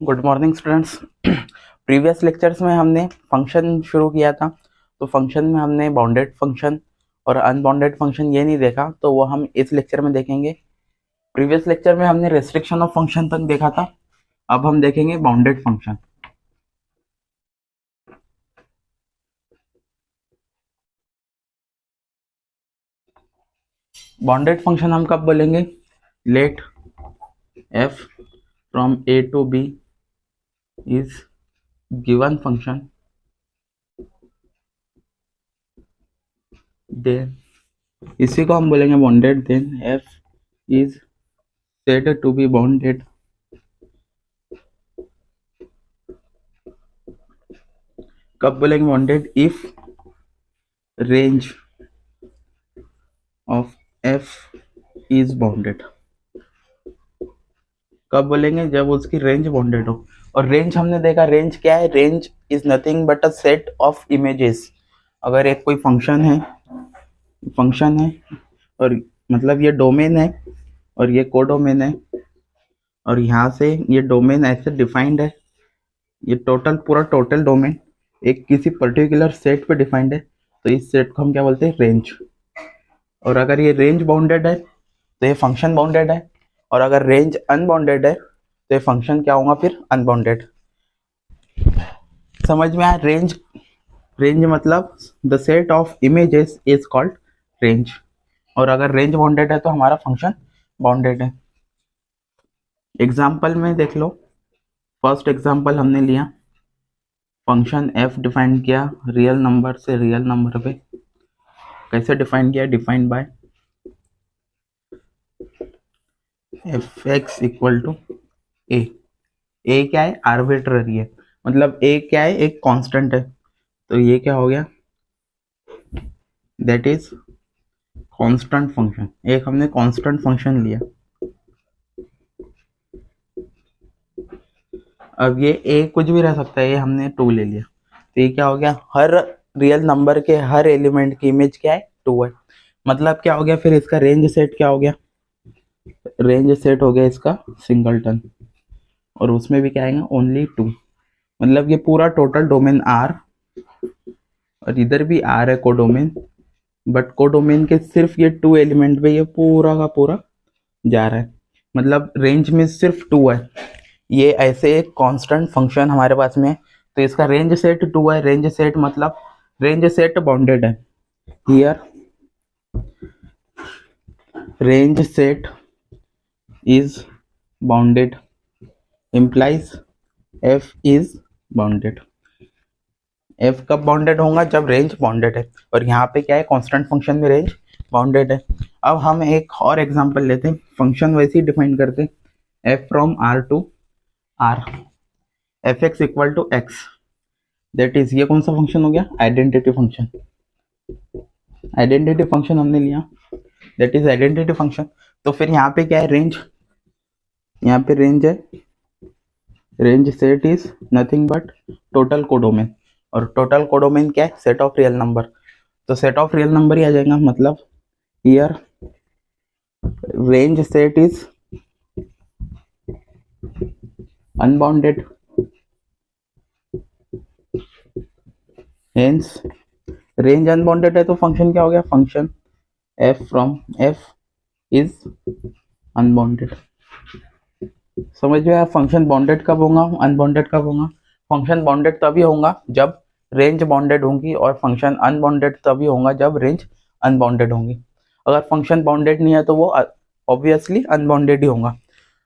Good morning students. Previous lectures में हमने function शुरू किया था। तो फंक्शन में हमने बाउंडेड फंक्शन और अनबाउंडेड फंक्शन ये नहीं देखा, तो वो हम इस लेक्चर में देखेंगे। प्रीवियस लेक्चर में हमने रेस्ट्रिक्शन ऑफ फंक्शन तक देखा था, अब हम देखेंगे बाउंडेड फंक्शन। बाउंडेड फंक्शन हम कब बोलेंगे? Let f from a to b is given function, then इसी को हम बोलेंगे बाउंडेड। देन f इज said to be bounded कब बोलेंगे bounded? If range of f is bounded. कब बोलेंगे? जब उसकी रेंज बाउंडेड हो। और रेंज हमने देखा, रेंज क्या है? Range is nothing but a set of images. अगर एक कोई फंक्शन है और मतलब ये डोमेन है और ये कोडोमेन है, और यहाँ से ये डोमेन ऐसे डिफाइंड है, ये पूरा टोटल डोमेन एक किसी पर्टिकुलर सेट पे डिफाइंड है, तो इस सेट को हम क्या बोलते हैं? रेंज। और अगर ये रेंज बाउंडेड है तो ये फंक्शन बाउंडेड है, और अगर रेंज अनबाउंडेड है तो ये फंक्शन क्या होगा? फिर अनबाउंडेड। समझ में आया? रेंज मतलब the set of images is called range, और अगर रेंज बाउंडेड है तो हमारा फंक्शन बाउंडेड है। एग्जाम्पल में देख लो। फर्स्ट एग्जाम्पल हमने लिया, फंक्शन f डिफाइन किया रियल नंबर से रियल नंबर पे। कैसे डिफाइन किया? Defined by f(x) equal to a। a क्या है? आर्बिट्ररी है, मतलब a क्या है? एक कांस्टेंट है, तो ये क्या हो गया? That is constant function. एक हमने कांस्टेंट फंक्शन लिया। अब ये a कुछ भी रह सकता है, ये हमने 2 ले लिया, तो ये क्या हो गया? हर रियल नंबर के हर एलिमेंट की इमेज क्या है? 2 है। मतलब क्या हो गया? फिर इसका रेंज सेट क्या हो गया? रेंज सेट हो गया इसका सिंगलटन, और उसमें भी क्या आएगा? ओनली 2। मतलब ये पूरा टोटल डोमेन R, और इधर भी R है कोडोमेन, बट कोडोमेन के सिर्फ ये 2 एलिमेंट पे ये पूरा का पूरा जा रहा है, मतलब रेंज में सिर्फ 2 है। ये ऐसे एक कांस्टेंट फंक्शन हमारे पास में है, तो इसका रेंज सेट 2 है। रेंज सेट मतलब रेंज सेट बाउंडेड है। Here range set is bounded implies f is bounded। f कब बाउंडेड होगा? जब रेंज बाउंडेड है, और यहाँ पे क्या है? कांस्टेंट फंक्शन में रेंज बाउंडेड है। अब हम एक और एग्जांपल लेते हैं, फंक्शन वैसे ही डिफाइन करते हैं, f from r to r, f(x) equal to x। That is, ये कौन सा फंक्शन हो गया? Identity function. आइडेंटिटी फंक्शन हमने लिया, दैट इज आइडेंटिटी फंक्शन। तो फिर यहाँ पे क्या है? रेंज, यहाँ पे रेंज है, range set is nothing but total codomain, और टोटल कोडोमेन क्या है? Set of real number. तो सेट ऑफ रियल नंबर ही आ जाएगा, मतलब here range set is unbounded, hence range unbounded है तो फंक्शन क्या हो गया? Function f from f is unbounded. समझ में आया? फंक्शन बाउंडेड कब होगा? अनबाउंडेड कब होगा? फंक्शन बाउंडेड तभी होगा जब रेंज बाउंडेड होगी, और फंक्शन अनबाउंडेड तभी होगा जब रेंज अनबाउंडेड होगी। अगर फंक्शन बाउंडेड नहीं है तो वो ऑब्वियसली अनबाउंडेड ही होगा।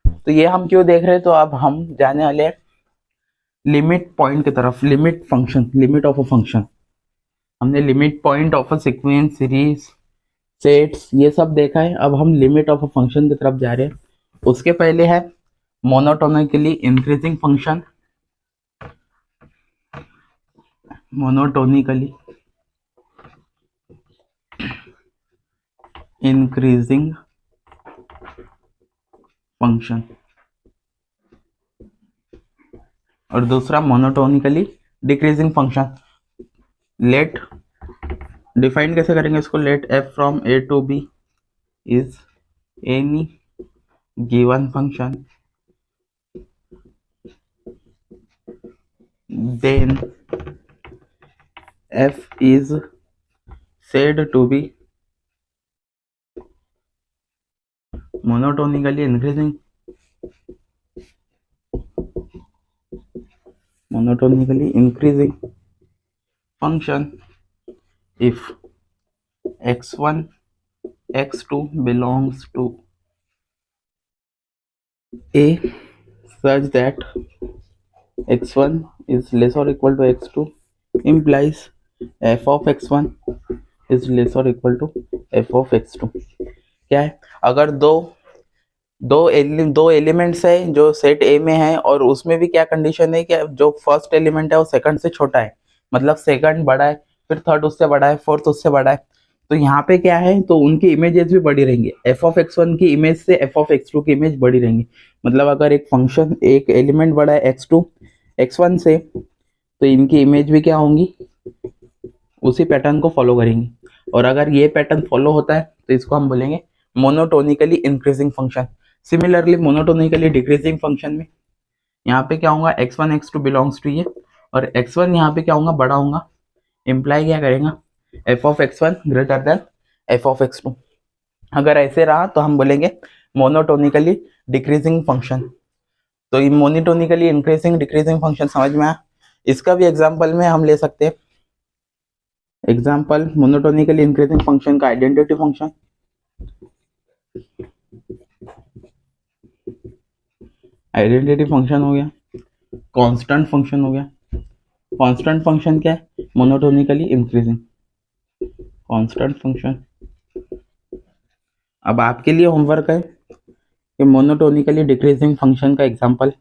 तो ये हम क्यों देख रहे हैं? तो अब हम जाने वाले हैं लिमिट पॉइंट की तरफ। Limit function, limit of a function. हमने limit point of a sequence, series, sets, ये सब देखा है। अब हम लिमिट ऑफ अ फंक्शन की तरफ जा रहे हैं। उसके पहले है monotonically increasing function. Monotonically increasing function, और दूसरा monotonically decreasing function. Let define कैसे करेंगे इसको? Let f from a to b is any given function then f is said to be monotonically increasing function if x1 x2 belongs to a such that x1 is less or equal to x2 implies f of x1 is less or equal to f of x2। क्या है, अगर दो elements है जो set ए में है और उसमें भी क्या कंडीशन है कि जो फर्स्ट एलिमेंट है वो सेकंड से छोटा है, मतलब सेकंड बड़ा है, फिर थर्ड उससे बड़ा है, फोर्थ उससे बड़ा है, तो यहाँ पे क्या है, तो उनकी इमेजेस भी बड़ी रहेंगी। एफ ऑफ x1 की इमेज से एफ ऑफ x2 की इमेज बड़ी रहेंगी। मतलब अगर एक फंक्शन एक एलिमेंट बड़ा है x2 x1 से, तो इनकी इमेज भी क्या होंगी, उसी पैटर्न को फॉलो करेंगी। और अगर ये पैटर्न फॉलो होता है तो इसको हम बोलेंगे monotonically increasing function. Similarly monotonically decreasing function में यहाँ पे क्या होगा, x1 x2 बिलोंग्स टू ये, और x1 यहाँ पे क्या होगा, बड़ा होगा, इम्प्लाई क्या करेगा, f of x1 greater than f of x2। अगर ऐसे रहा तो हम बोलेंगे मोनोटोनिकली डिक्रीजिंग फंक्शन। तो ये मोनोटोनिकली इंक्रीजिंग डिक्रीजिंग फंक्शन समझ में आया। इसका भी एग्जांपल में हम ले सकते हैं। एग्जांपल मोनोटोनिकली इंक्रीजिंग फंक्शन का आइडेंटिटी फंक्शन, आइडेंटिटी फंक्शन हो गया, कांस्टेंट फंक्शन हो गया। कांस्टेंट फंक्शन क्या है, मोनोटोनिकली इंक्रीजिंग कांस्टेंट फंक्शन। अब आपके लिए होमवर्क है कि मोनोटोनिकली डिक्रीजिंग फंक्शन का एग्जांपल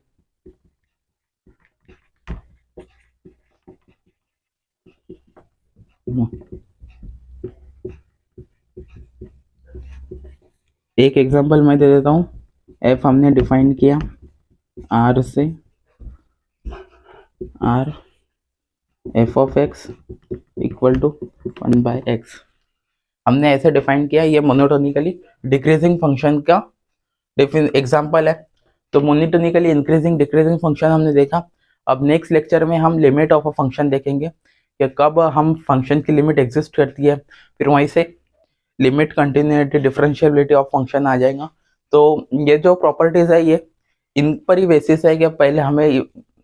एक एग्जांपल मैं दे देता हूं। एफ हमने डिफाइन किया आर से, R F of X equal to 1/x हमने ऐसे डिफाइन किया। ये मोनोटोनिकली डिक्रीजिंग फंक्शन का एग्जांपल है। तो मोनोटोनिकली इंक्रीजिंग डिक्रीजिंग फंक्शन हमने देखा। अब नेक्स्ट लेक्चर में हम लिमिट ऑफ अ फंक्शन देखेंगे कि कब हम फंक्शन की लिमिट एग्जिस्ट करती है, फिर वहीं से limit continuity differentiability of function आ जाएगा। तो ये जो प्रॉपर्टीज है ये इन पर ही बेसिस है कि पहले हमें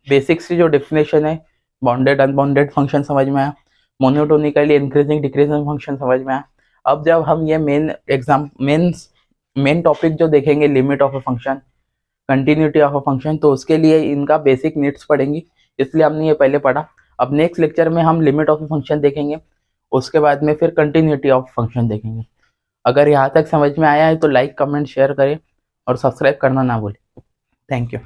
बेसिक सी जो डेफिनेशन है बाउंडेड अनबाउंडेड फंक्शन समझ में आया, मोनोटोनिकली इंक्रीजिंग डिक्रीजिंग फंक्शन समझ में आया। अब जब हम ये मेन टॉपिक जो देखेंगे limit of a function, continuity of a function, तो उसके लिए इनका बेसिक नीड्स पढ़ेंगी, इसलिए हमने ये पहले पढ़ा। अब नेक्स्ट लेक्चर में हम लिमिट ऑफ अ फंक्शन देखेंगे, उसके बाद में फिर कंटिन्यूटी ऑफ फंक्शन देखेंगे। अगर यहाँ तक समझ में आया है तो लाइक कमेंट शेयर करें और सब्सक्राइब करना ना भूलें। Thank you.